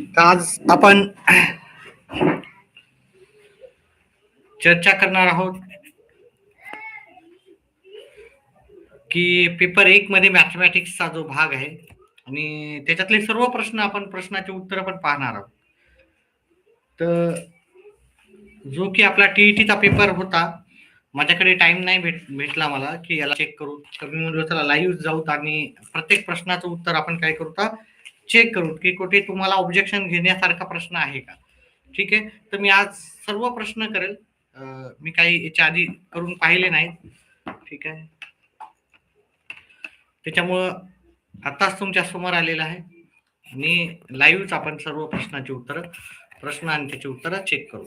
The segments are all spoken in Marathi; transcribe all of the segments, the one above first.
तर आज आपण चर्चा करणार आहोत की पेपर 1 मध्ये मॅथमॅटिक्सचा जो भाग आहे आणि त्याच्यातले सर्व प्रश्न आपण प्रश्नाचे उत्तर पण पाहणार आहोत. तर जो की आपला टीईटीचा पेपर होता, माझ्याकडे टाइम नाही भेटला मला की याला चेक करू. तर मी म्हणलो चला लाईव्ह जाऊत आणि प्रत्येक प्रश्नाचं उत्तर आपण काय करू तर चेक करू की कुठे तुम्हाला ऑब्जेक्शन घेण्यासारखा प्रश्न आहे का. ठीक आहे, तर मी आज सर्व प्रश्न करेल. मी काही याच्या आधी करून पाहिले नाही. ठीक आहे, त्याच्यामुळं आताच तुमच्या समोर आलेला आहे आणि लाईव्हच आपण सर्व प्रश्नाची उत्तर प्रश्न आणि त्याची उत्तरं चेक करू.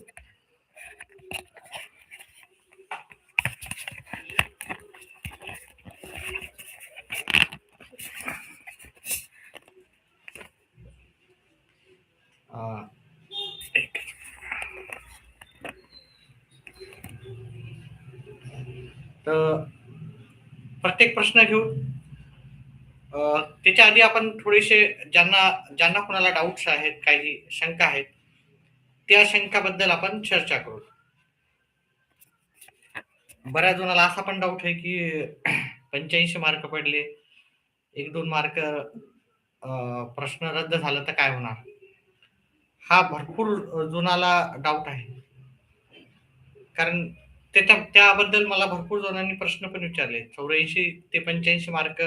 तर प्रत्येक प्रश्न घेऊ. त्याच्या आधी आपण थोडेसे ज्यांना ज्यांना कोणाला डाऊट्स आहेत, काही शंका आहेत, त्या शंकाबद्दल आपण चर्चा करू. बऱ्याच जणाला असा पण डाऊट आहे की 85 मार्क पडले, 1-2 मार्क प्रश्न रद्द झाला तर काय होणार. हा भरपूर जणाला डाऊट आहे. कारण त्याबद्दल मला भरपूर जणांनी प्रश्न पण विचारले. 84 ते 85 मार्क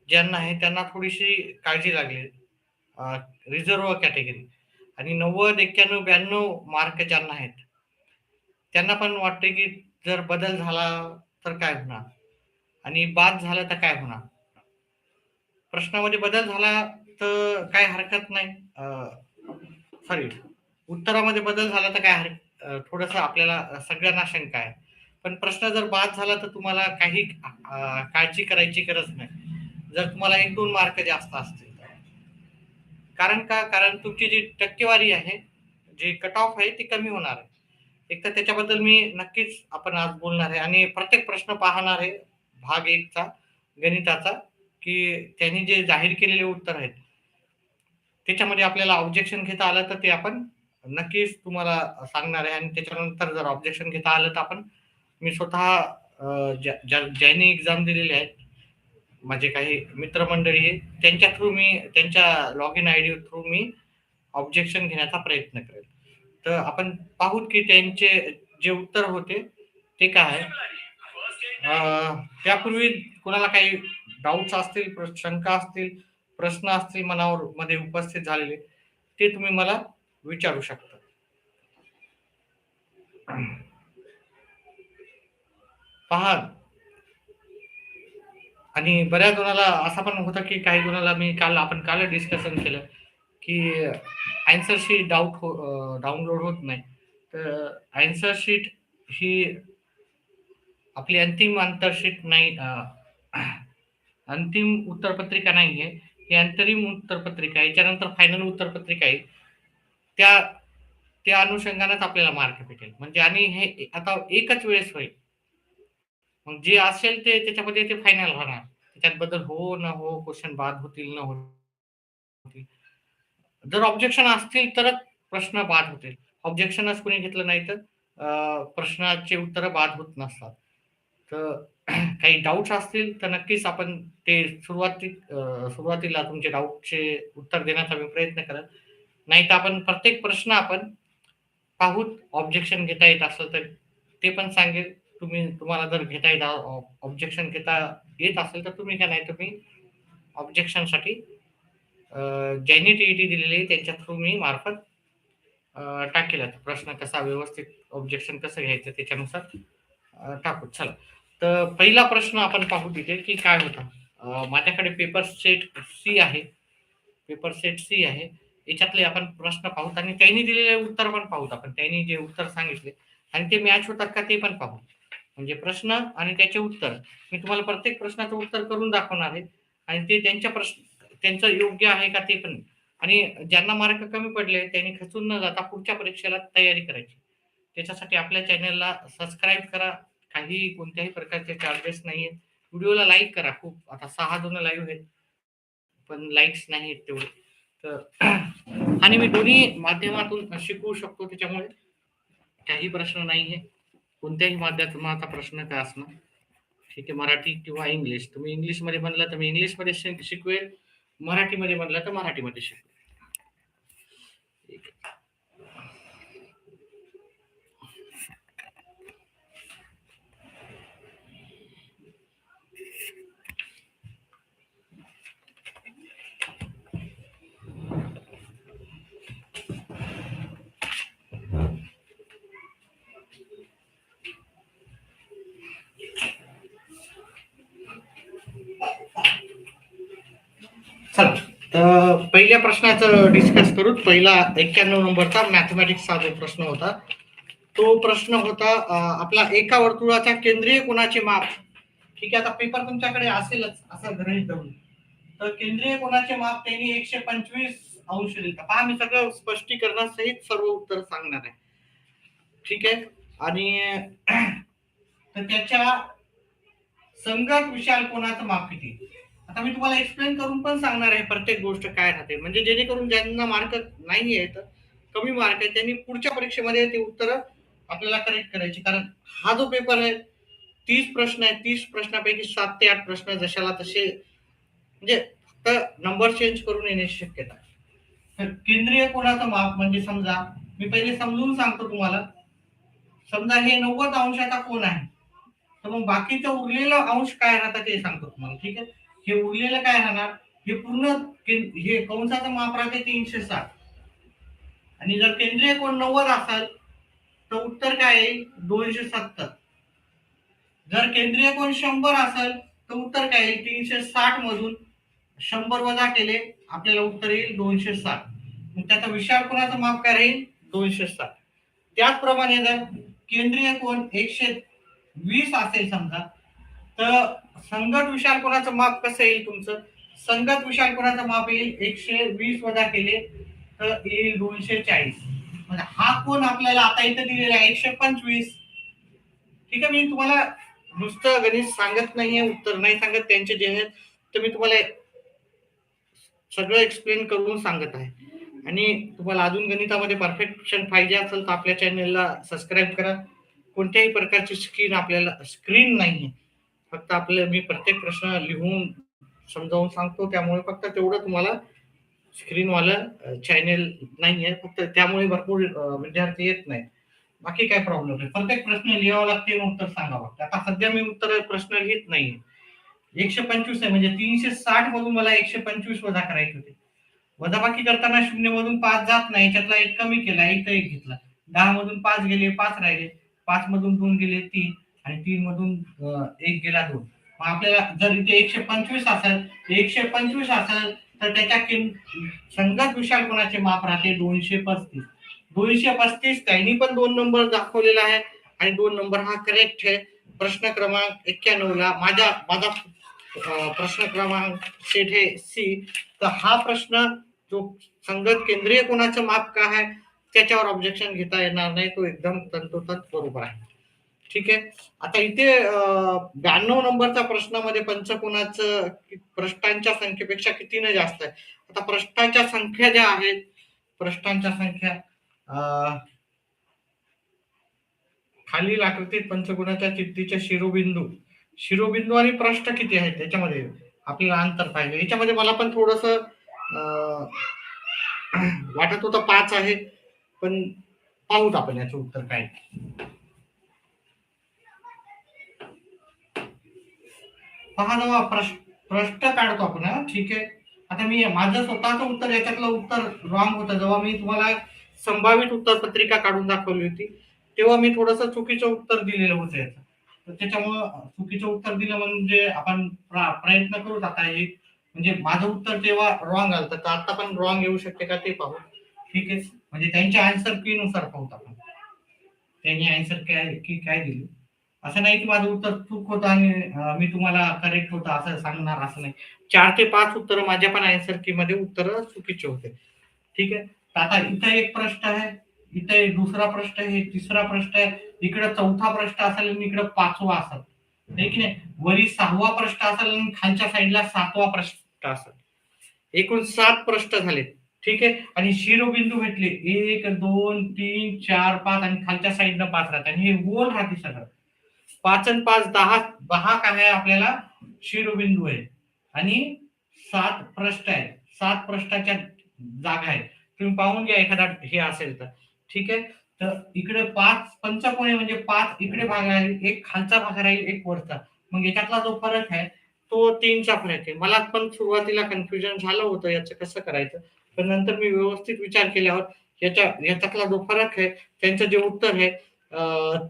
ज्यांना आहे त्यांना थोडीशी काळजी लागली. रिझर्व्ह कॅटेगरी आणि 90, 91, 92 मार्क ज्यांना आहेत, त्यांना पण वाटते की जर बदल झाला तर काय होणार आणि बाद झालं तर काय होणार. प्रश्नामध्ये बदल झाला तर काय हरकत नाही. सॉरी, उत्तरामध्ये बदल झाला तर काय थोडंसं आपल्याला सगळ्यांना शंका आहे. पण प्रश्न जर बाद झाला तर तुम्हाला काही काळजी करायची गरज नाही. जर तुम्हाला 1-2 मार्क जास्त असतील तर. कारण का, कारण तुमची जी टक्केवारी आहे, जे कट ऑफ आहे ती कमी होणार आहे. एक तर त्याच्याबद्दल मी नक्कीच आपण आज बोलणार आहे आणि प्रत्येक प्रश्न पाहणार आहे भाग 1 चा गणिताचा, की त्यांनी जे जाहीर केलेले उत्तर आहेत त्याच्यामध्ये आपल्याला ऑब्जेक्शन घेता आलं तर ते आपण नक्कीच तुम्हाला सांगणार आहे आणि त्याच्यानंतर जर ऑब्जेक्शन घेता आलं तर आपण मी स्वतः ज्यांनी एक्झाम दिलेली आहेत, माझे काही मित्रमंडळी आहे, त्यांच्या थ्रू मी त्यांच्या log in ID through me objection घेण्याचा प्रयत्न करेल. तर आपण पाहू की त्यांचे जे उत्तर होते ते काय आहे. त्यापूर्वी कोणाला काही डाऊट्स असतील, शंका असतील, प्रश्न असतील मनावर मध्ये उपस्थित झालेले, ते तुम्ही मला विचारू शकता. पहा, आणि बऱ्याच जणाला असं पण होतं की काही जणाला मी काल डिस्कशन केलं की आन्सर शीट डाउनलोड होत नाही. तर आन्सर शीट ही आपली अंतिम आंतरशीट नाही, अंतिम उत्तरपत्रिका नाहीये. ही अंतरिम उत्तरपत्रिका आहे. याच्यानंतर फायनल उत्तरपत्रिका आहे. त्या त्या अनुषंगानेच आपल्याला मार्क भेटेल. म्हणजे आणि हे आता एकच वेळेस होईल. मग जे असेल ते त्याच्यामध्ये ते फायनल होणार. त्याच्यात बदल हो न हो, क्वेश्चन बाद होतील न होतील. जर ऑब्जेक्शन असतील तरच प्रश्न बाद होतील. ऑब्जेक्शनच कोणी घेतलं नाही तर प्रश्नाचे उत्तर बाद होत नसतात. तर काही डाउट्स असतील तर नक्कीच आपण ते सुरुवातीला तुमचे डाउटचे उत्तर देण्याचा मी प्रयत्न करेन. नाहीतर आपण प्रत्येक प्रश्न आपण पाहूत. ऑब्जेक्शन घेता येत असेल तर ते पण सांगेल. तुम्हाला जर घेता येत ऑब्जेक्शन घेता येत असेल तर तुम्ही घ्या, नाही तुम्ही ऑब्जेक्शनसाठी ज्यांनी टीईटी दिलेली आहे त्यांच्या थ्रू मी मार्फत टाकेल. प्रश्न कसा व्यवस्थित ऑब्जेक्शन कसं घ्यायचं त्याच्यानुसार टाकू. चला, तर पहिला प्रश्न आपण पाहू तिथे की काय होता. माझ्याकडे पेपर सेट सी आहे. पेपर सेट सी आहे. याच्यातले आपण प्रश्न पाहूत आणि त्यांनी दिलेले उत्तर पण पाहूत. आपण त्यांनी जे उत्तर सांगितले आणि ते मॅच होतात का ते पण पाहू. म्हणजे प्रश्न आणि त्याचे उत्तर मी तुम्हाला प्रत्येक प्रश्नाचं उत्तर करून दाखवणार आहे आणि ते त्यांचं योग्य आहे का ते पण. आणि ज्यांना मार्क कमी पडले त्यांनी खचून न जाता पुढच्या परीक्षेला तयारी करायची. त्याच्यासाठी आपल्या चॅनलला सबस्क्राईब करा. काही कोणत्याही प्रकारचे चार्जेस नाहीये. व्हिडिओला लाईक करा. खूप आता 6 जण लाईव्ह आहेत पण लाईक्स नाही आहेत तेवढे. तर आणि मी दोन्ही माध्यमातून शिकवू शकतो, त्याच्यामुळे काही प्रश्न नाहीये. कोणत्याही माध्यमाचा प्रश्न काय असणार. ठीक आहे, मराठी किंवा इंग्लिश. तुम्ही इंग्लिशमध्ये म्हणलं तर मी इंग्लिशमध्ये शिकवेल, मराठीमध्ये म्हणलं तर मराठीमध्ये शिकवेल. चला, तर पहिल्या प्रश्नाचं डिस्कस करू. पहिला 91 नंबरचा मॅथमॅटिक्सचा जो प्रश्न होता, तो प्रश्न होता आपला एका वर्तुळाच्या केंद्रीय कोनाचे माप. ठीक आहे, आता पेपर तुमच्याकडे असेलच असं गृहीत धरून. तर केंद्रीय कोनाचे माप त्यांनी 125 अंश दिले. पहा, मी सगळं स्पष्टीकरणासहित सर्व उत्तर सांगणार आहे. ठीक आहे, आणि तर त्याच्या संगत विशाल कोनाचं माप किती. आता मी तुम्हाला एक्सप्लेन करून पण सांगणार आहे प्रत्येक गोष्ट काय राहते, म्हणजे जेणेकरून ज्यांना मार्क नाही आहेत, कमी मार्क आहे, त्यांनी पुढच्या परीक्षेमध्ये ते उत्तर आपल्याला करेक्ट करायची. कारण हा जो पेपर आहे 30 प्रश्न आहे. 30 प्रश्नापैकी 7 ते 8 प्रश्न जशाला तसे, म्हणजे फक्त नंबर चेंज करून येण्याची शक्यता आहे. तर केंद्रीय कोनाचं माप म्हणजे समजा, मी पहिले समजून सांगतो तुम्हाला. समजा हे 90 अंशाचा कोन आहे, तर मग बाकीचं उरलेलं अंश काय राहतात ते सांगतो तुम्हाला. ठीक आहे, हे उरलेलं काय राहणार, हे पूर्ण हे कंसाचं माप राहते 360. आणि जर केंद्रीय कोन 90 असेल तर उत्तर काय येईल 270. जर केंद्रीय कोन 100 असेल तर उत्तर काय येईल 360 मधून 100 वजा केले आपल्याला उत्तर येईल 260. मग त्याचा विशाल कोनाचं माप काय राहील 260. त्याचप्रमाणे जर केंद्रीय कोन 120 असेल समजा, तर संगत विशाल कोनाचं माप कसं येईल तुमचं. संगत विशाल कोनाचं माप येईल 120 वजा केले तर येईल 240. म्हणजे हा कोन आपल्याला आता इथं दिलेला आहे 125. ठीक आहे, मी तुम्हाला नुसतं गणित सांगत नाहीये, उत्तर नाही सांगत. त्यांचे जे आहेत तर मी तुम्हाला सगळं एक्सप्लेन करून सांगत आहे. आणि तुम्हाला अजून गणितामध्ये परफेक्शन पाहिजे असेल तर आपल्या चॅनलला सबस्क्राईब करा. कोणत्याही प्रकारची स्क्रीन नाहीये, फक्त आपलं मी प्रत्येक प्रश्न लिहून समजावून सांगतो. त्यामुळे फक्त तेवढं तुम्हाला स्क्रीनवालं चॅनेल नाहीये, फक्त त्यामुळे भरपूर विद्यार्थी येत नाही. बाकी काय प्रॉब्लेम नाही. प्रत्येक प्रश्न लिहावा लागते, उत्तर सांगावं लागतं. आता सध्या मी उत्तर प्रश्न लिहित नाहीये. 125 आहे म्हणजे 360 मधून मला 125 वजा करायचे होते. वजाबाकी करताना 0 मधून 5 जात नाही, याच्यातला 1 कमी केला, इथं 1 घेतला. 10 मधून 5 गेले, 5 राहिले. 5 मधून 2 गेले 3, आणि 3 मधून 1 गेला 2. मग आपल्याला जर इथे 125 असेल, 125 असेल तर त्याच्या संगत विशाल कोनाचे माप राहते 235. 235 त्यांनी पण 2 नंबर दाखवलेला आहे, आणि 2 नंबर हा करेक्ट आहे. प्रश्न क्रमांक 91 ला माझा प्रश्न क्रमांक सेट आहे सी. तर हा प्रश्न जो संगत केंद्रीय कोनाचं माप काय आहे त्याच्यावर ऑब्जेक्शन घेता येणार नाही, तो एकदम तंतोतंत बरोबर आहे. ठीक आहे, आता इथे 92 नंबरच्या प्रश्नामध्ये पंचकोनाचं पृष्ठांच्या संख्येपेक्षा कितीने जास्त आहे. आता पृष्ठांच्या संख्या ज्या आहेत, पृष्ठांच्या संख्या खालील आकृतीत पंचकोनाच्या चिठ्ठीचे शिरोबिंदू आणि पृष्ठ किती आहेत त्याच्यामध्ये आपल्याला अंतर पाहिजे. याच्यामध्ये मला पण थोडस वाटत होतं 5 आहे, पण पाहूत आपण याचं उत्तर काय. पहा, जेव्हा पृष्ठ काढतो आपण, ठीक आहे. आता मी माझं स्वतःचं उत्तर, याच्यातलं उत्तर रॉंग होतं. जेव्हा मी तुम्हाला संभावित उत्तर पत्रिका काढून दाखवली होती तेव्हा मी थोडस चुकीचं उत्तर दिलेलं होतं याचं. तर त्याच्यामुळं चुकीचं उत्तर दिलं म्हणजे आपण प्रयत्न करूच आता हे, म्हणजे माझं उत्तर तेव्हा रॉंग आलं तर आता पण रॉंग येऊ शकते का ते पाहू. ठीक आहे, म्हणजे त्यांच्या आन्सर की नुसार पाहूत आपण, त्यांनी आन्सर काय दिली. असं नाही की माझं उत्तर चूक होतं आणि मी तुम्हाला करेक्ट होतं असं सांगणार, असं नाही. 4 ते 5 उत्तर माझ्या पण आन्सर की मध्ये उत्तर चुकीचे होते. ठीक आहे, आता इथं एक प्रश्न आहे, इथे दुसरा प्रश्न आहे, तिसरा प्रश्न आहे, इकडे चौथा प्रश्न असेल आणि इकडे 5वा असेल, नाही की नाही. वरी 6वा प्रश्न असेल आणि खालच्या साईडला 7वा प्रश्न असेल. एकूण 7 प्रश्न झाले. ठीक आहे. आणि शिरोबिंदू भेटले 1, 2, 3, 4, 5 आणि खालच्या साईडनं 5 राहतात आणि हे गोल राहते सगळं. 5 आणि 5 10, 10 काय आहे आपल्याला शिरोबिंदू आहे आणि 7 पृष्ठ आहेत. 7 पृष्ठाच्या जागा आहेत. तुम्ही पाहून घ्या एखादा हे असेल तर. ठीक आहे. तर इकडे 5 पंचकोनी म्हणजे 5 इकडे भाग आहे, एक खालचा भाग राहील, एक वरचा. मग याच्यातला जो फरक आहे तो 3चा फरक आहे. मला पण सुरुवातीला कन्फ्युजन झालं होतं याचं कसं करायचं. पण नंतर मी व्यवस्थित विचार केल्यावर याच्यातला जो फरक आहे त्यांचं जे उत्तर आहे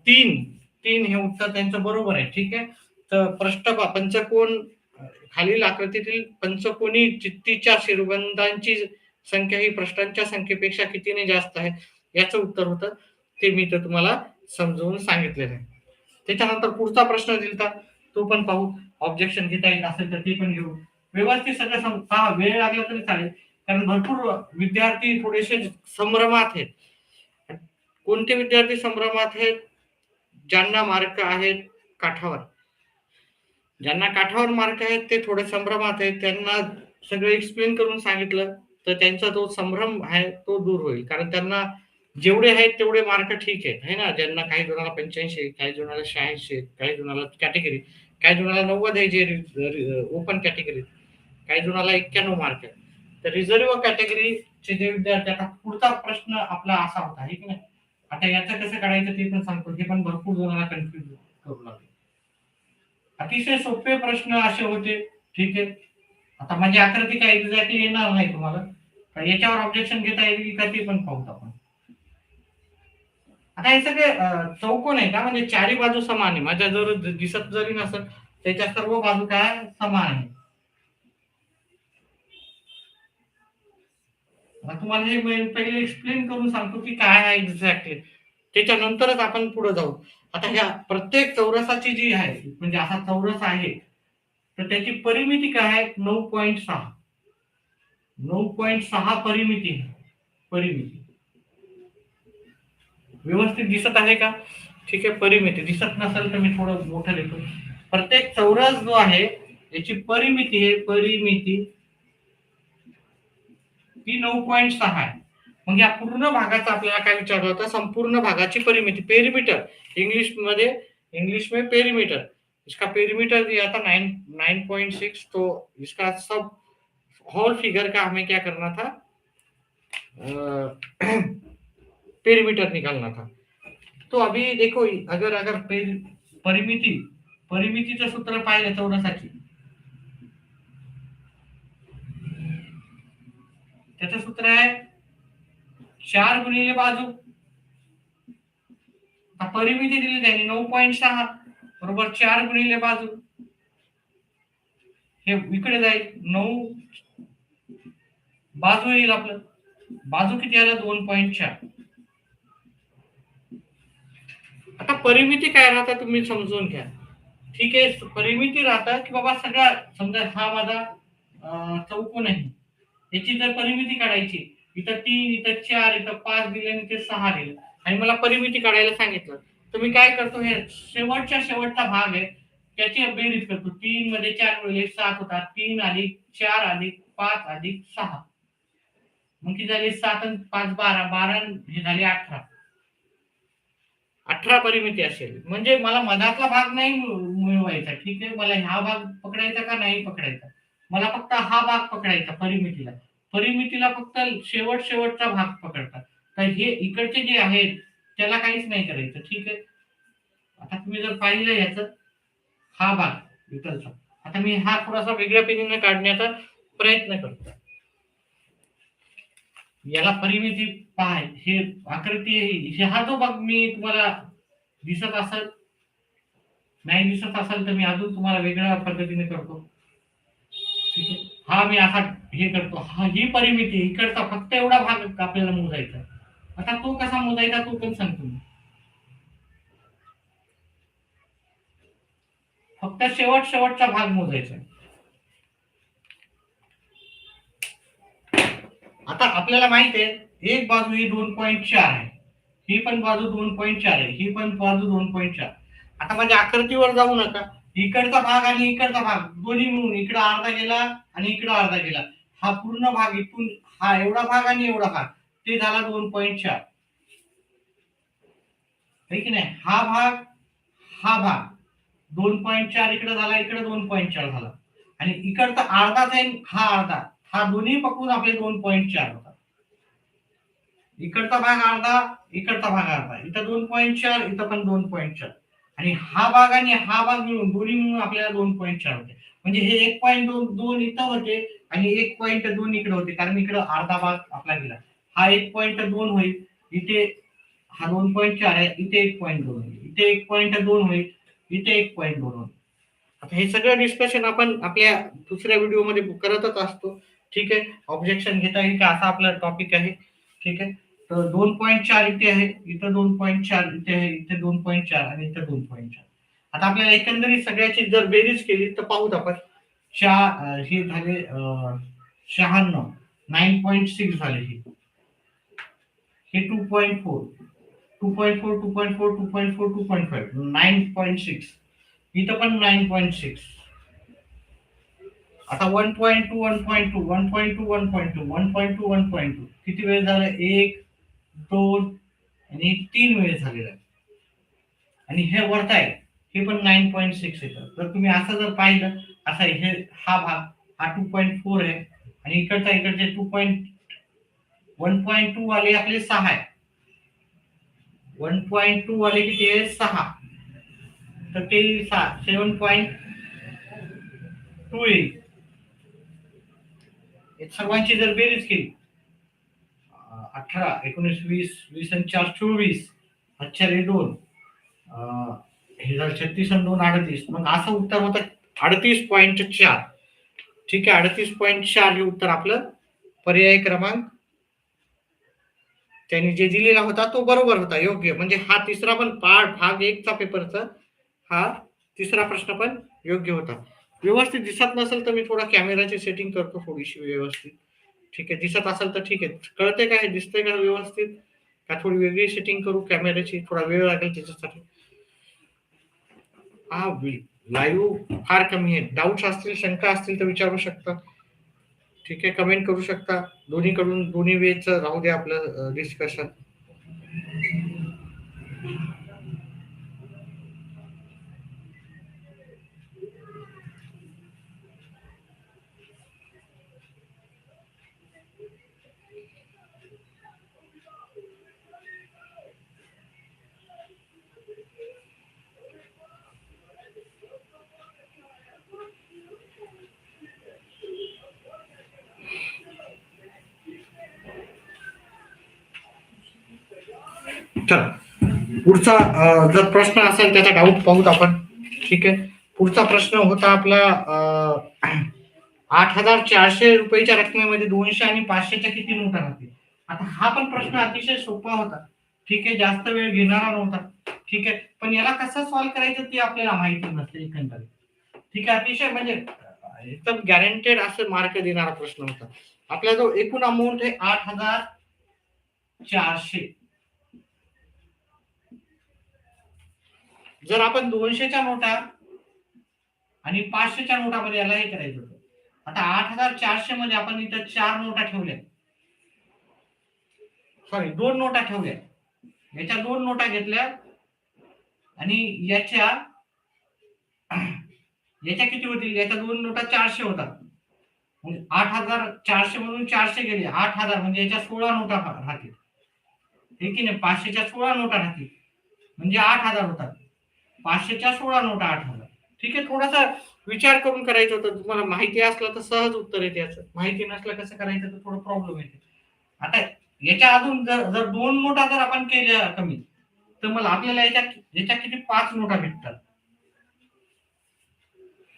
3 3 हे उत्तर त्यांचं बरोबर आहे. ठीक आहे. तर पंचकोन खालील आकृतीतील पंचकोनी चित्तीच्या शिरोबंधांची संख्या ही पृष्ठांच्या संख्येपेक्षा कितीने जास्त आहे याचं उत्तर होतं. ते मी तर तुम्हाला समजावून सांगितलेलं आहे. त्याच्यानंतर पुढचा प्रश्न दिलता तो पण पाहू. ऑब्जेक्शन घेता येत असेल तर ते पण घेऊ. व्यवस्थित सगळं पहा, वेळ लागला तरी चालेल. कारण भरपूर विद्यार्थी थोडेसे संभ्रमात आहेत. कोणते विद्यार्थी संभ्रमात आहेत? ज्यांना मार्क आहेत काठावर. ज्यांना काठावर मार्क आहेत ते थोडे संभ्रमात आहेत. त्यांना सगळं एक्सप्लेन करून सांगितलं तर त्यांचा तो संभ्रम आहे तो दूर होईल. कारण त्यांना जेवढे आहेत तेवढे मार्क ठीक आहेत, है ना. ज्यांना काही जणाला 85, काही जणाला 86, काही जणाला कॅटेगरी, काही जणाला 90 आहे जे ओपन कॅटेगरी, काही जणाला 91 मार्क आहे. तर रिझर्व्ह कॅटेगरीचे जे विद्यार्थी, आता पुढचा प्रश्न आपला असा होता आहे की नाही. आता याचं कसं काढायचं ते पण सांगतो. हे पण भरपूर जणांना कन्फ्युज करू लागले. अतिशय सोपे प्रश्न असे होते. ठीक आहे. आता माझी आकृती काय एक्झॅक्टली येणार नाही तुम्हाला. तर याच्यावर ऑब्जेक्शन घेता येईल का ते पण पाहू आपण. आता हे सगळे चौकोन आहे का म्हणजे चारी बाजू समान आहे. माझ्या जर दिसत जरी नसेल त्याच्या सर्व बाजू काय समान आहे. आता तुम्हाला हे पहिले एक्सप्लेन करून सांगतो की काय आहे एक्झॅक्टली. त्याच्यानंतरच आपण पुढे जाऊ. आता ह्या प्रत्येक चौरसाची जी आहे म्हणजे असा चौरस आहे तर त्याची परिमिती काय आहे 9.6. 9.6 परिमिती. परिमिती व्यवस्थित दिसत आहे का? ठीक आहे. परिमिती दिसत नसेल तर मी थोडं मोठं लिहितो. प्रत्येक चौरस जो आहे याची परिमिती आहे, परिमिती ती 9.6 आहे. मग या पूर्ण भागाचा आपल्याला काय विचारलं होतं, संपूर्ण भागाची परिमिती पेरीमीटर. इंग्लिश में पेरीमीटर. इसका पेरीमीटर दिया था 9.6. तो इसका सब होल फिगर का हमें क्या करना था, पेरीमीटर निकालना था. तो अभी देखो अगर अगर परिमिती परिमितीचं सूत्र पाहिलं चौरसाची, त्याचं सूत्र आहे 4 गुणिले बाजू. परिमिती दिली त्यांनी 9.6 बरोबर 4 गुणिले बाजू. हे इकडे जाईल 9 बाजू येईल आपलं. बाजू किती आलं 2.4. आता परिमिती काय राहतात तुम्ही समजून घ्या. ठीक आहे. परिमिती राहतात की बाबा सगळा समजा हा माझा चौकोन आहे. याची जर परिमिती काढायची इथं 3, इथं 4, इथं 5 दिले आणि इथे 6 दिले आणि मला परिमिती काढायला सांगितलं तर मी काय करतो, हे शेवटचा भाग आहे त्याची बेरीज करतो. 3 मध्ये 4 मिळेल 7 होतात. 3 अधिक 4 अधिक 5 अधिक 6 मग किती झाले 7 आणि 5 12, 12 हे झाले 18. 18 परिमिती असेल म्हणजे मला मधातला भाग नाही मिळवायचा. ठीक आहे. मला हा भाग पकडायचा का नाही पकडायचा, मला फक्त हा भाग पकडायचा. परिमितीला फक्त शेवटचा भाग पकडतात. तर हे इकडचे जे आहेत त्याला काहीच नाही करायचं. ठीक आहे. आता तुम्ही जर पाहिलं याच हा भाग इकडचा, आता मी हा थोडासा वेगळ्या पेनीने काढण्याचा प्रयत्न करतो. याला परिमिती पाहाय हे आकृती हा जो भाग मी तुम्हाला दिसत असेल, नाही दिसत असेल तर मी अजून तुम्हाला वेगळ्या पद्धतीने करतो. ठीक आहे. हा मी असा हे करतो. ही परिमिती इकडचा फक्त एवढा भाग आपल्याला मोजायचा. आता तो कसा मोजायचा तो पण सांगतो मी. फक्त शेवटचा भाग मोजायचा. आता आपल्याला माहित आहे एक बाजू ही 2.4 आहे, ही पण बाजू 2.4 आहे, ही पण बाजू 2.4. आता माझ्या आकृतीवर जाऊ नका. इकडचा भाग आणि इकडचा भाग दोन्ही मिळून इकडे अर्धा गेला आणि इकडे अर्धा गेला. हा पूर्ण भाग इथून हा एवढा भाग आणि एवढा भाग ते झाला 2.4 आहे की नाही. हा भाग 2.4 इकडे झाला, इकडे 2.4 झाला आणि इकडचा अर्धाच आहे हा अर्धा, हा दोन्ही पकडून आपले 2.4 होतात. इकडचा भाग अर्धा, इकडचा भाग अर्धा, इथं 2.4, इथं पण 2.4 आणि हा भाग आणि हा भाग मिळून दोन्ही मिळून आपल्याला 2.4 होते. म्हणजे हे 1.2 इथं होते आणि 1.2 इकडे होते, कारण इकडे अर्धा भाग आपला गेला. हा 1.2 होईल, इथे हा 2.4 आहे, इथे 1.2 होईल, इथे 1.2 होईल, इथे 1.2 होईल. आता हे सगळं डिस्कशन आपण आपल्या दुसऱ्या व्हिडिओमध्ये करतच असतो. ठीक आहे, ऑब्जेक्शन घेता येईल का असा आपला टॉपिक आहे. ठीक आहे, तर 2.4 इथे आहे, इथं 2.4 इथे आहे, इथे 2.4 आणि इथं 2.4. आता आपल्याला एकंदरीत सगळ्याची जर बेरीज केली तर पाहूत आपण. हे झाले 96, 9.6 झाले हे 2.4, 2.4, 2.4, 2.4, 2.5, 9.6. इथं पण 9.6. आता 1.2, 1.2, 1.2, 1.2, 1.2, 1.2 किती वेळ झाला? 1, 2 आणि 3 वेळ झालेला आहे. आणि हे वरत आहे, हे पण 9.6 येतं. तर तुम्ही असं जर पाहिलं, असा हे हा भाग हा 2.4 आहे आणि इकडचे 1.2 वाले आपले 6 आहे. 1.2 वाले किती आहे? 6. तर ते 7.2 येईल. सर्वांची जर बेरीज केली, 18, 19, 20, 20 आणि 4, 24, 2, हे झालं 36 आणि 2, 38. मग असं उत्तर होतं 38.4. ठीक आहे, 38.4 हे उत्तर आपलं पर्याय क्रमांक त्यांनी जे दिलेला होता तो बरोबर होता, योग्य. म्हणजे हा तिसरा पण भाग 1चा पेपरचा हा तिसरा प्रश्न पण योग्य होता. व्यवस्थित दिसत नसेल तर मी थोडा कॅमेराची सेटिंग करतो थोडीशी व्यवस्थित. ठीक आहे, दिसत असेल तर ठीक आहे. कळते का, हे दिसतंय का व्यवस्थित? का थोडी वेगळी सेटिंग करू कॅमेऱ्याची? थोडा वेळ लागेल त्याच्यासाठी. हा लाईव्ह फार कमी आहे. डाऊट्स असतील, शंका असतील तर विचारू शकता. ठीक आहे, कमेंट करू शकता. दोन्हीकडून दोन्ही वेचं राहू द्या आपलं डिस्कशन. चला, पुढचा जर प्रश्न असेल त्याचा डाऊट पाहूत आपण. ठीक आहे, पुढचा प्रश्न होता आपला 8,400 रुपयाच्या रकमेमध्ये 200 आणि 500च्या किती नोटा राहतील? आता हा पण प्रश्न अतिशय सोपा होता. ठीक आहे, जास्त वेळ घेणारा नव्हता. ठीक आहे, पण याला कसं सॉल्व्ह करायचं ते आपल्याला माहिती नसते एकंदरीत. ठीक आहे, अतिशय म्हणजे एकदम गॅरंटेड असं मार्क देणारा प्रश्न होता. आपला जो एकूण अमाऊंट आहे 8,400. जर आपण 200च्या नोटा आणि 500च्या नोटामध्ये याला हे करायचं होतं. आता 8,400 मध्ये आपण इथं 4 नोटा ठेवल्या, सॉरी 2 नोटा ठेवल्या, याच्या 2 नोटा घेतल्या आणि याच्या किती होतील? याच्या 2 नोटा 400 होतात. 8,400 मधून 400 गेले, 8,000 म्हणजे याच्या 16 नोटा राहतील. हे की नाही, 500च्या 16 नोटा राहतील म्हणजे 8,000 होतात. 500च्या 16 नोटा 8,000. ठीक आहे, थोडासा विचार करून करायचं होतं. तुम्हाला माहिती असलं तर सहज उत्तर येते याचं, माहिती नसलं कसं करायचं तर थोडं प्रॉब्लेम येते. आता याच्या अजून जर 2 नोटा जर आपण केल्या कमी, तर मला आपल्याला याच्या किती 5 नोटा भेटतात.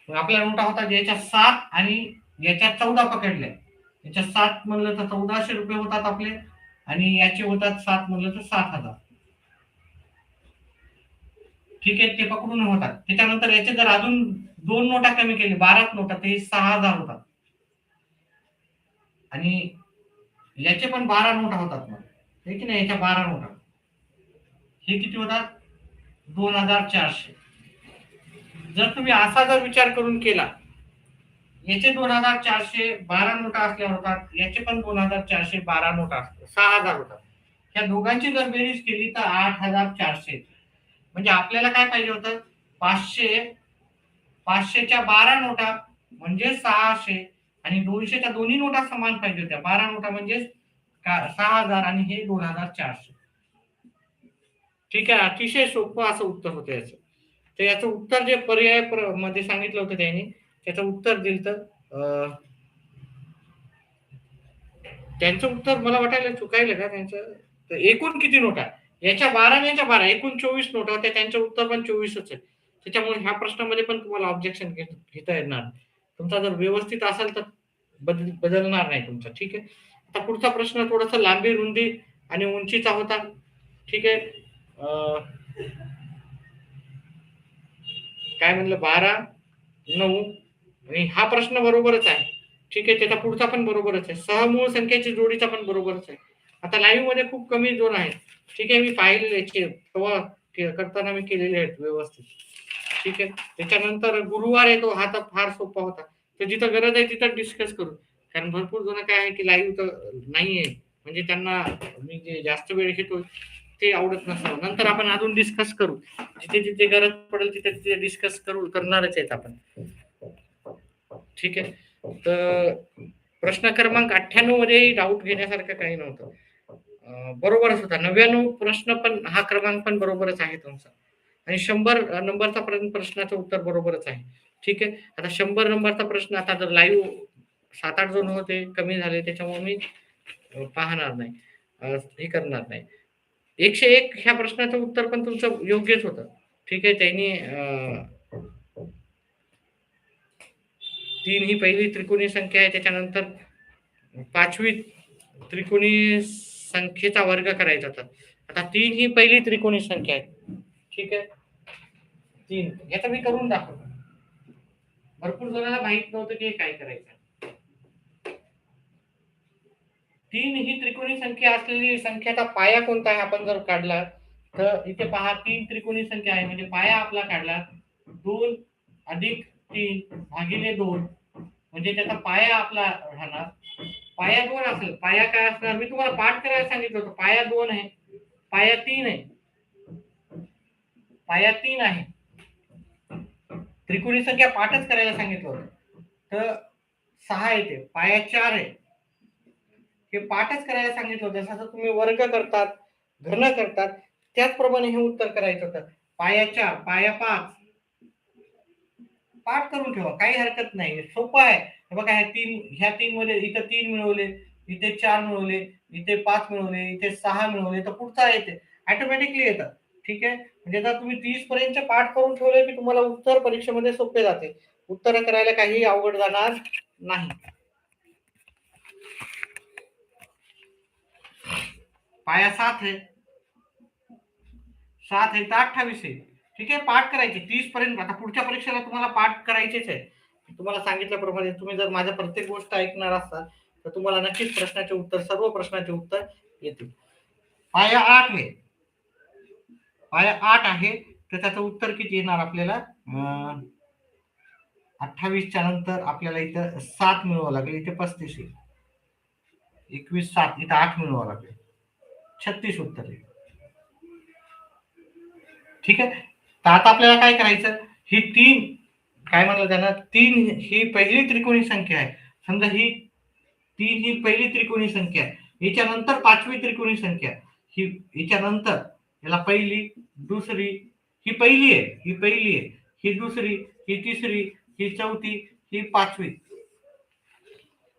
आपल्या नोटा होतात याच्या 7 आणि याच्या 14 पकडल्या. याच्या 7 म्हणलं तर 1400 रुपये होतात आपले आणि याचे होतात 7 म्हणलं तर 7,000. ठीक आहे, ते पकडून होतात. त्याच्यानंतर याचे जर अजून 2 नोटा कमी केले, 12 नोटा, ते 6,000 होतात आणि याचे पण 12 नोटा होतात. मग हे की नाही, याच्या 12 नोटा, हे किती होतात? 2,400. जर तुम्ही असा जर विचार करून केला, याचे 2412 नोटा असल्या होतात, याचे पण 2412 नोटा असतात, 6000 होतात. या दोघांची जर बेरीज केली तर 8400. म्हणजे आपल्याला काय पाहिजे होतं, 500च्या 12 नोटा म्हणजे 600 आणि 200च्या दोन्ही नोटा समान पाहिजे होत्या. 12 नोटा म्हणजे 6000 आणि हे 2400. ठीक आहे, अतिशय सोपं असं उत्तर होतं याचं. तर याचं उत्तर जे पर्याय मध्ये सांगितलं होतं त्यांनी, त्याचं उत्तर दिलं तर त्यांचं उत्तर मला वाटायला चुकायलं का त्यांचं. तर एकूण किती नोटा, याच्या 12 आणि याच्या 12 एकूण 24 नोटा होत्या, त्यांचं उत्तर पण 24च आहे. त्याच्यामुळे ह्या प्रश्नामध्ये पण तुम्हाला ऑब्जेक्शन घेता येणार. तुमचा जर व्यवस्थित असेल तर बदलणार नाही तुमचा. ठीक आहे. आता पुढचा प्रश्न थोडासा लांबी रुंदी आणि उंचीचा होता. ठीक आहे. काय म्हणलं, 12, 9 आणि हा प्रश्न बरोबरच आहे. ठीक आहे. त्याचा पुढचा पण बरोबरच आहे. सहमूळ संख्येची जोडीचा पण बरोबरच आहे. आता लाईव्ह मध्ये खूप कमी जोड आहेत. ठीक आहे. मी पाहिलेले तेव्हा करताना मी केलेले आहेत व्यवस्थित. ठीक आहे. त्याच्यानंतर गुरुवार येतो, हा तर फार सोपा होता. तर जिथं गरज आहे तिथं डिस्कस करू. कारण भरपूर जण काय आहे की लाईव्ह तर नाहीये, म्हणजे त्यांना मी जे जास्त वेळ घेतो ते आवडत नसावं. नंतर आपण अजून डिस्कस करू, जिथे जिथे गरज पडेल तिथे तिथे डिस्कस करणारच आहेत आपण. ठीक आहे. तर प्रश्न क्रमांक 98 मध्ये डाऊट घेण्यासारखं काही नव्हतं. बरोबरच होता. 99 प्रश्न पण हा क्रमांक पण बरोबरच आहे तुमचा. आणि 100 नंबरचा प्रश्नाचं उत्तर बरोबरच आहे. ठीक आहे. आता 100 नंबरचा प्रश्न, आता जर लाईव्ह 7-8 जण होते, कमी झाले, त्याच्यामुळे मी पाहणार नाही, हे करणार नाही. 101 ह्या प्रश्नाचं उत्तर पण तुमचं योग्यच होतं. ठीक आहे. त्यांनी 3 ही पहिली त्रिकोणी संख्या आहे, त्याच्यानंतर 5वी त्रिकोणी संख्येचा वर्ग करायचा होता. आता 3 ही पहिली त्रिकोणी संख्या आहे. ठीक आहे. 3 याचा मी करून दाखवतो. भरपूर जणांना माहित नव्हतं की काय करायचं. 3 ही त्रिकोणी संख्या असलेली संख्याचा पाया कोणता आहे आपण जर काढला तर इथे पहा, 3 त्रिकोणी संख्या आहे म्हणजे पाया आपला काढला 2 अधिक 3 भागिले 2, म्हणजे त्याचा पाया आपला राहणार. पाया 2 असेल. पाया काय असणार, मी तुम्हाला पाठ करायला सांगितलं होतं. पाया 2 आहे, पाया 3 आहे, पाया 3 आहे. त्रिकोणी संख्या पाठच करायला सांगितलं होतं. तर 6 येते. पाया 4 आहे, हे पाठच करायला सांगितलं होतं. जसं तुम्ही वर्ग करतात, घन करतात, त्याचप्रमाणे हे उत्तर करायचं होतं. पाया 4, पाया 5 पाठ करून ठेवा, काही हरकत नाही, सोपं आहे. हे बघा, ह्या 3 मध्ये इथं 3 मिळवले, इथे 4 मिळवले, इथे 5 मिळवले, इथे 6 मिळवले, तर पुढचा येते, ऑटोमॅटिकली येतं. ठीक आहे. म्हणजे जर तुम्ही 30 पर्यंत पाठ करून ठेवले की तुम्हाला उत्तर परीक्षेमध्ये सोपे जाते. उत्तर करायला काही अवघड जाणार नाही. पाया 7 आहे, 7 आहे तर 28 आहे. ठीक आहे. पाठ करायचे 30 पर्यंत. आता पुढच्या परीक्षेला तुम्हाला पाठ करायचेच आहे. तुम्हाला सांगितल्याप्रमाणे तुम्ही जर माझ्या प्रत्येक गोष्ट ऐकणार असाल तर तुम्हाला नक्कीच प्रश्नाचे उत्तर, सर्व प्रश्नाचे उत्तर येतील. पाया 8 आहे, पाया 8 आहे, तर त्याचं उत्तर किती येणार आपल्याला, 28च्या नंतर आपल्याला इथं 7 मिळवावं लागेल, इथे 35 येईल, 21 7 इथं 8 मिळवावं लागेल, 36 उत्तर येईल. ठीक आहे. तर आता आपल्याला काय करायचं, ही 3 काय म्हणलं त्यांना, 3 ही पहिली त्रिकोणी संख्या आहे. समजा ही 3 ही पहिली त्रिकोणी संख्या आहे. याच्यानंतर 5वी त्रिकोणी संख्या, ही याच्यानंतर, याला पहिली, दुसरी, ही पहिली आहे, ही पहिली आहे, ही दुसरी, ही तिसरी, ही चौथी, ही 5वी.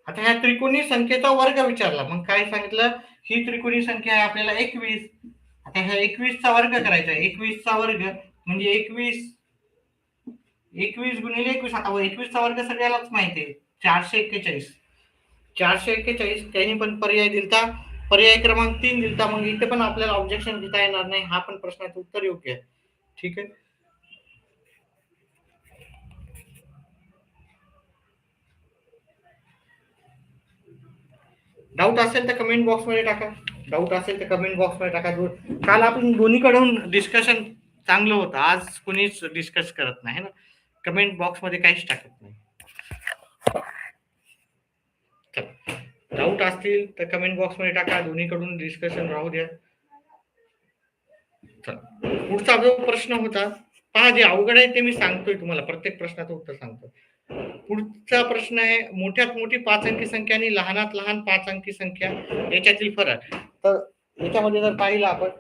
आता ह्या त्रिकोणी संख्येचा वर्ग विचारला, मग काय सांगितलं, ही त्रिकोणी संख्या आहे आपल्याला 21. आता ह्या 21चा वर्ग करायचा आहे. 21चा वर्ग म्हणजे 21 गुणिले 21. आता 21चा वर्ग सगळ्यालाच माहिती आहे, 441. 441. त्यांनी पण पर्याय दिलता, पर्याय क्रमांक 3 दिलता. मग इथे पण आपल्याला ऑब्जेक्शन घेता येणार नाही, हा पण प्रश्नाचं उत्तर योग्य आहे. ठीक आहे. डाऊट असेल तर कमेंट बॉक्स मध्ये टाका. डाऊट असेल तर कमेंट बॉक्स मध्ये टाका. काल आपण दोन्हीकडून डिस्कशन चांगलं होतं, आज कुणीच डिस्कस करत नाही ना, कमेंट बॉक्स मध्ये काहीच टाकत नाही. डाऊट असतील तर कमेंट बॉक्स मध्ये टाका, दोन्हीकडून डिस्कशन राहू द्या. पुढचा जो प्रश्न होता पहा, जे अवघड आहे ते मी सांगतोय तुम्हाला, प्रत्येक प्रश्नाचं उत्तर सांगतो. पुढचा प्रश्न आहे, मोठ्यात मोठी 5 अंकी संख्या आणि लहानात लहान 5 अंकी संख्या याच्यातील फरक. तर याच्यामध्ये जर पाहिलं आपण,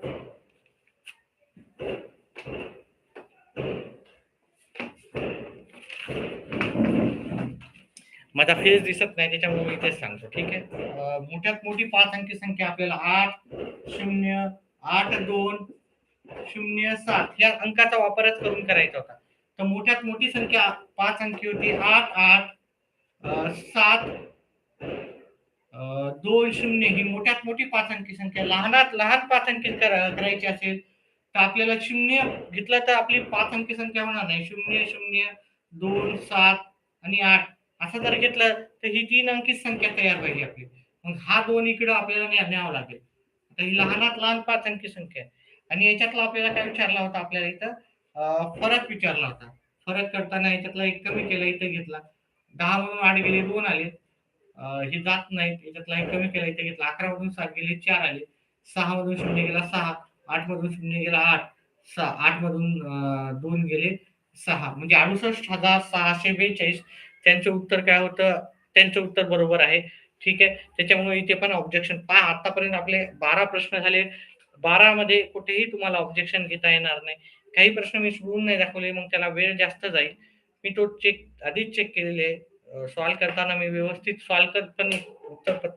माझा फेस दिसत नाही त्याच्यामुळे मी इथेच सांगतो. ठीक आहे, मोठ्यात मोठी 5 अंकी संख्या आपल्याला 8, 0, 8, 2, 0, 7 या अंकाचा वापरच करून करायचा होता. तर मोठ्यात मोठी संख्या 5 अंकी होती 8, 8, 7, 2, 0 ही मोठ्यात मोठी 5 अंकी संख्या. लहानात लहान 5 अंकी करायची असेल तर आपल्याला 0 घेतला तर आपली 5 अंकी संख्या होणार नाही. 0, 0, 2, 7 आणि 8 असं जर घेतलं तर ही 3 अंकी संख्या तयार पाहिजे आपली. मग हा 2 इकडं आपल्याला न्यावा लागेल. आता ही लहानात लहान 5 अंकी संख्या आहे. आणि याच्यातला आपल्याला काय विचारला होता, आपल्याला इथं फरक विचारला होता. फरक करताना याच्यातला एक कमी केला, इथं घेतला. 10 मधून 8 गेले 2 आले, हे जात नाहीत. याच्यातला एक कमी केला, इथे घेतला. 11 मधून 7 गेले 4 आले. 6 मधून 0 गेला 6, 8 मधून 0 गेला 8, 8 मधून 2 गेले 6, म्हणजे 68,642. त्यांचं उत्तर काय होतं, त्यांचं उत्तर बरोबर आहे. ठीक आहे, त्याच्यामुळे इथे पण ऑब्जेक्शन पहा. आतापर्यंत आपले 12 प्रश्न झाले. 12 मध्ये कुठेही तुम्हाला ऑब्जेक्शन घेता येणार नाही. काही प्रश्न मी सोडून नाही दाखवले, मग त्याला वेळ जास्त जाईल. मी तो आधीच चेक केलेले आहे. सॉल्व करताना मी व्यवस्थित सॉल्व करत पण उत्तर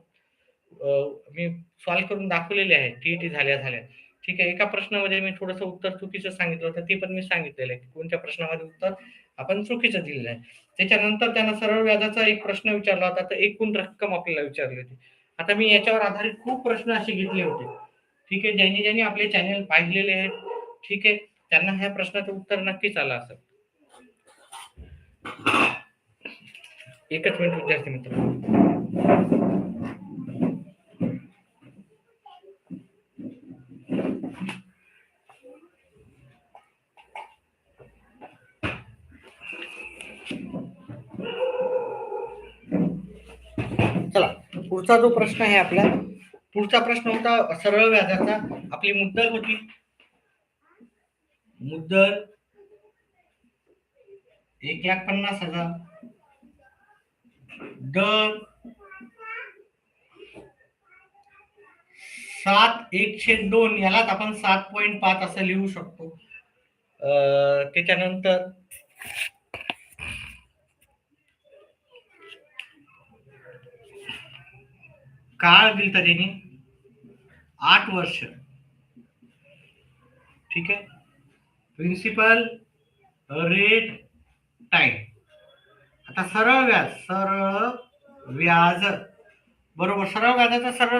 मी सॉल्व करून दाखवलेले आहे टीईटी झाल्या. ठीक आहे, एका प्रश्नामध्ये मी थोडंसं उत्तर चुकीचं सांगितलं होतं, ते पण मी सांगितलेलं आहे कोणत्या प्रश्नामध्ये उत्तर आपण चुकीचं दिलेलं आहे. त्याच्यानंतर त्यांना सरळ व्याजाचा एक प्रश्न विचारला होता, तर एकूण रक्कम आपल्याला विचारली होती. आता मी याच्यावर आधारित खूप प्रश्न असे घेतले होते. ठीक आहे, ज्यांनी आपले चॅनल पाहिलेले आहेत, ठीक आहे, त्यांना ह्या प्रश्नाचं उत्तर नक्कीच आलं असेल. एकच मिनिट विद्यार्थी मित्र. चला, पुढचा जो प्रश्न आहे आपला, पुढचा प्रश्न होता सरळ व्याजाचा. आपली मुद्दल होती, मुद्दल 1,50,000, दर 7/1/2, यालाच आपण 7.5 असं लिहू शकतो. त्याच्यानंतर काळ दिलता त्यांनी 8 वर्ष. ठीक आहे, प्रिन्सिपल रेट टाइम. आता सरळ व्याज बरोबर, सरळ व्याजाचं सरळ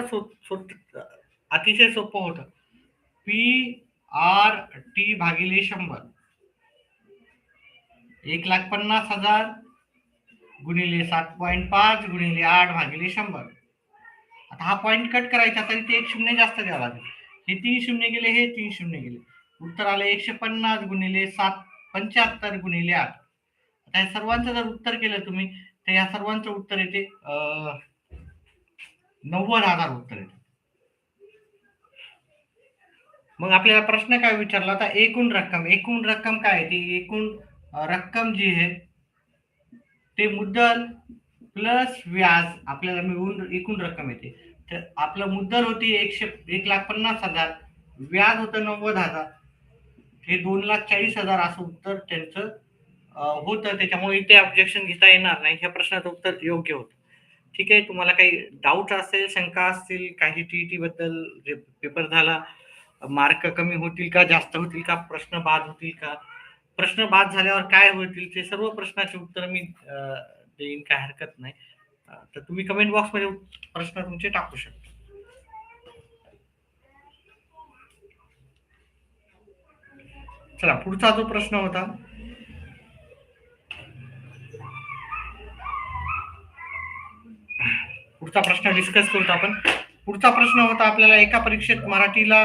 अतिशय सोपं होतं. PRT भागिले 100, 1,50,000 गुणिले 7.5 गुणिले 8 भागिले 100. आता हा पॉइंट कट करायचा, तरी ते एक शून्य जास्त द्यावं लागेल. हे 3 शून्य गेले, हे 3 शून्य गेले. उत्तर आलं 150 गुणिले 7, 75 गुणिले 8. आता या सर्वांचं जर उत्तर केलं तुम्ही, तर या सर्वांचं उत्तर येते 90,000 उत्तर येते. मग आपल्याला प्रश्न काय विचारला होता, एकूण रक्कम काय आहे? ती एकूण रक्कम जी आहे ते मुद्दल प्लस व्याज आपल्याला मिळून एकूण रक्कम येते. तर आपलं मुद्दल होती 1,50,000, व्याज होतं 90,000, हे 2,40,000 असं उत्तर त्यांचं होतं. त्याच्यामुळे इथे ऑब्जेक्शन घेता येणार नाही. ह्या प्रश्नाचं उत्तर योग्य होतं. ठीक आहे, तुम्हाला काही डाऊट असेल, शंका असतील, काही टीईटी बद्दल, पेपर झाला मार्क कमी होतील का, जास्त होतील का, प्रश्न बाद होतील का, प्रश्न बाद झाल्यावर काय होतील, ते सर्व प्रश्नाचे उत्तर मी देईन, काय हरकत नाही. तर तुम्ही कमेंट बॉक्स मध्ये प्रश्न तुमचे टाकू शकता. चला, पुढचा जो प्रश्न होता, पुढचा प्रश्न डिस्कस करू आपण. पुढचा प्रश्न होता आपल्याला, एका परीक्षेत मराठीला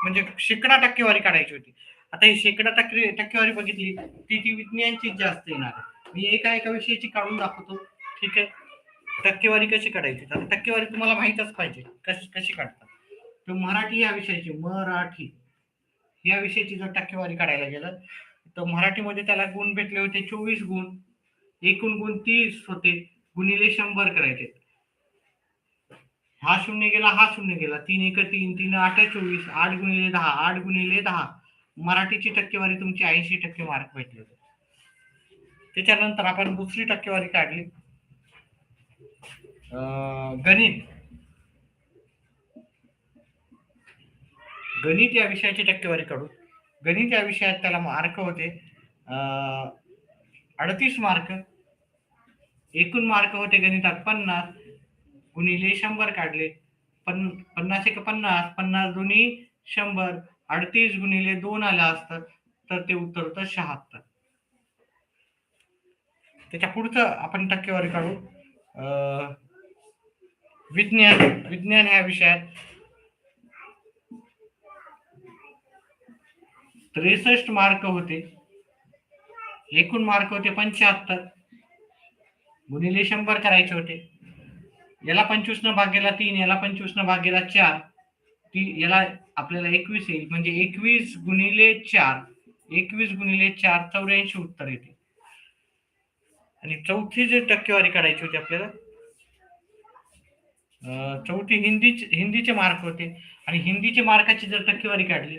म्हणजे शेकडा टक्केवारी काढायची होती. आता ही शेकडा टक्केवारी बघितली ती विज्ञानची जास्त येणार आहे. मी एका विषयाची काढून दाखवतो. ठीक आहे. टक्केवारी कशी काढायची, तर टक्केवारी तुम्हाला माहीतच पाहिजे कशी काढतात. तर मराठी या विषयाची या विषयाची जर टक्केवारी काढायला गेलं तर मराठीमध्ये त्याला गुण भेटले होते 24 गुण. एकूण गुण 30 होते. गुणिले 100 करायचे. हा शून्य गेला, हा शून्य गेला. 3 एक 3, 3 8 24, 8 गुणिले 10, 8 गुणिले 10. मराठीची टक्केवारी तुमची 80% मार्क भेटले होते. त्याच्यानंतर आपण दुसरी टक्केवारी काढली, गणित. गणित या विषयाची टक्केवारी काढू. गणित या विषयात त्याला मार्क होते 38 मार्क. एकूण मार्क होते गणितात 50 गुणिले 100 काढले. 50 एक 50, 50 दोन्ही 100. 38 गुणिले 2 आलं असतं तर ते उत्तर होतं 76. त्याच्या पुढचं आपण टक्केवारी काढू. विज्ञान ह्या विषयात 63 मार्क होते. एकूण मार्क होते 75 गुणिले 100 करायचे होते. याला 25 न भाग गेला 3, याला 25 न भाग गेला 4, याला आपल्याला 21 येईल. म्हणजे 21 गुणिले 4, 21 गुणिले 4 84 उत्तर येते. आणि चौथी जी टक्केवारी काढायची होती आपल्याला, चौथी हिंदीचे मार्क होते. आणि हिंदीचे मार्काची जर टक्केवारी काढली,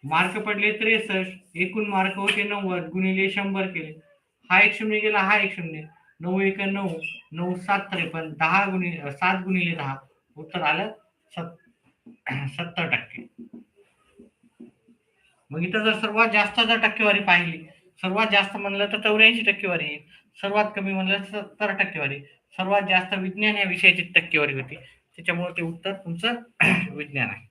मार्क पडले 63. एकूण मार्क होते 90 गुणिले 100 केले. हा एक शून्य गेला, हा एक शून्य. 9 एक 9, 9 7 53, 10 गुणिले 7 गुणिले 10 उत्तर आलं 70%. मग इथं जर सर्वात जास्त जर टक्केवारी पाहिली, सर्वात जास्त म्हणलं तर 84 टक्केवारी येईल. सर्वात कमी म्हणलं तर 70 टक्केवारी. सर्वात जास्त विज्ञान या विषयाची टक्केवारी होती. त्याच्यामुळे ते उत्तर तुमचं विज्ञान आहे.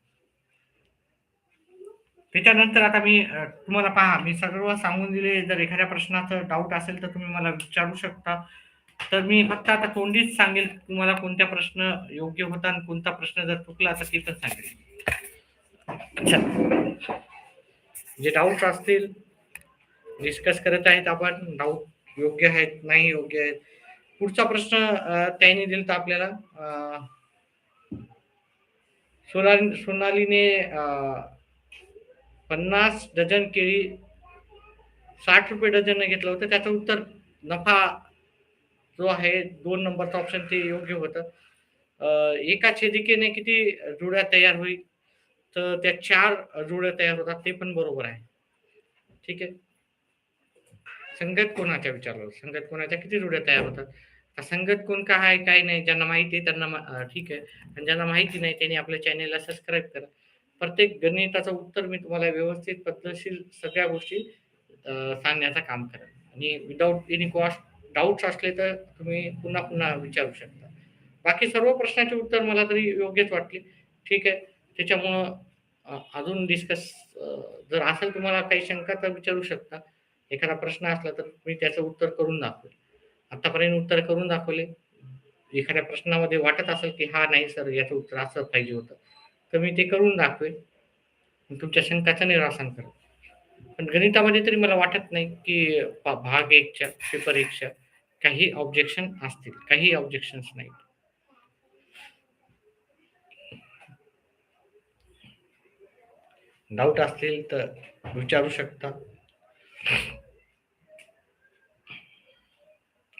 त्याच्यानंतर आता मी तुम्हाला पहा, मी सर्व सांगून दिले. जर एखाद्या प्रश्नाचं डाऊट असेल तर तुम्ही मला विचारू शकता. तर मी फक्त आता तोंडीच सांगेल तुम्हाला कोणत्या प्रश्न योग्य होता आणि कोणता प्रश्न जर चुकला तर ते पण सांगेल. अच्छा, जे डाऊट असतील डिस्कस करत आहेत आपण. डाऊट योग्य आहेत, नाही योग्य आहेत. पुढचा प्रश्न त्यांनी दिला आपल्याला, सोनालीने 50 डझन केळी 60 रुपये डझन घेतलं होतं. त्याचं उत्तर नफा जो आहे 2 नंबरचा ऑप्शन ते योग्य होतं. एका छेदिकेने किती जुड्या तयार होईल, तर त्या 4 जुड्या तयार होतात. ते पण बरोबर आहे. ठीक आहे. संगत कोणाच्या विचारलं, संगत कोणाच्या किती जुड्या तयार होतात. संगत कोण का आहे काय नाही, ज्यांना माहिती आहे त्यांना ठीक आहे, आणि ज्यांना माहिती नाही त्यांनी आपल्या चॅनेलला सबस्क्राईब करा. प्रत्येक गणिताचं उत्तर मी तुम्हाला व्यवस्थित पद्धतशीर सगळ्या गोष्टी सांगण्याचं काम करेन. आणि विदाऊट एनी कॉस्ट डाऊट्स असले तर तुम्ही पुन्हा पुन्हा विचारू शकता. बाकी सर्व प्रश्नाचे उत्तर मला तरी योग्यच वाटले. ठीक आहे. त्याच्यामुळं अजून डिस्कस जर असेल तुम्हाला काही शंका तर विचारू शकता. एखादा प्रश्न असला तर मी त्याचं उत्तर करून दाखवेल. आतापर्यंत उत्तर करून दाखवले. एखाद्या प्रश्नामध्ये वाटत असेल की हा नाही सर याचं उत्तर असं पाहिजे होतं, तर मी ते करून दाखवेल. तुमच्या शंकाचं निरासन करेल. पण गणितामध्ये तरी मला वाटत नाही की भाग 1च्या पेपर 1च्या काही ऑब्जेक्शन असतील. काही ऑब्जेक्शन्स नाहीत. डाऊट असतील तर विचारू शकता.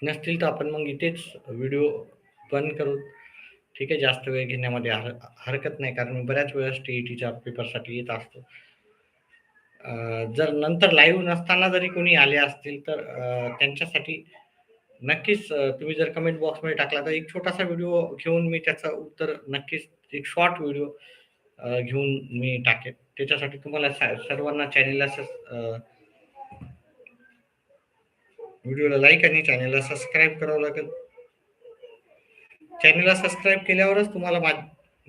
नसतील तर आपण मग इथेच व्हिडिओ बंद करू. ठीक आहे. जास्त वेळ घेण्यामध्ये हरकत नाही, कारण मी बऱ्याच वेळेस टीईटीच्या पेपरसाठी येत असतो. जर नंतर लाईव्ह नसताना जरी कोणी आले असतील तर त्यांच्यासाठी नक्कीच तुम्ही जर कमेंट बॉक्समध्ये टाकला तर एक छोटासा व्हिडिओ घेऊन मी त्याचं उत्तर नक्कीच एक शॉर्ट व्हिडिओ घेऊन मी टाकेन. त्याच्यासाठी तुम्हाला सर्वांना चॅनेलला व्हिडिओला लाईक आणि चॅनेलला सबस्क्राईब करावं लागेल. चॅनेलला सबस्क्राईब केल्यावरच तुम्हाला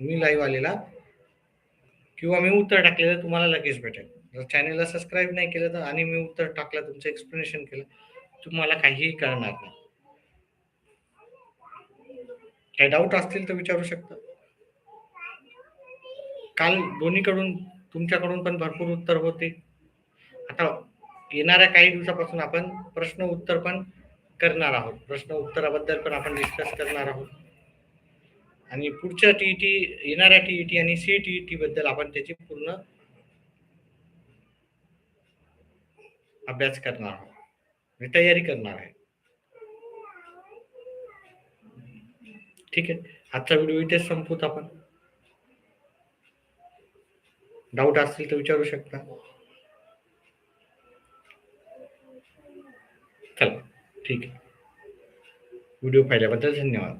मी लाईव्ह आलेला किंवा मी उत्तर टाकलेलं तुम्हाला लगेच भेटेल. जर चॅनेलला सबस्क्राईब नाही केलं तर आणि मी उत्तर टाकलं, तुमचं एक्सप्लेनेशन केलं, तुम्हाला काहीही कळणार नाही. काही डाऊट असतील तर विचारू शकता. काल दोन्हीकडून तुमच्याकडून पण भरपूर उत्तर होते. आता येणाऱ्या काही दिवसापासून आपण प्रश्न उत्तर पण करणार आहोत. प्रश्न उत्तराबद्दल पण आपण डिस्कस करणार आहोत आणि पुढच्या टीईटी, येणाऱ्या टीईटी आणि सीटीईटी बद्दल आपण त्याची पूर्ण अभ्यास करणार आहोत, म्हणजे तयारी करणार आहे. ठीक आहे, आजचा व्हिडिओ इथेच संपवूत आपण. डाऊट असतील तर विचारू शकता. चला, ठीक आहे. व्हिडिओ पाहिल्याबद्दल धन्यवाद.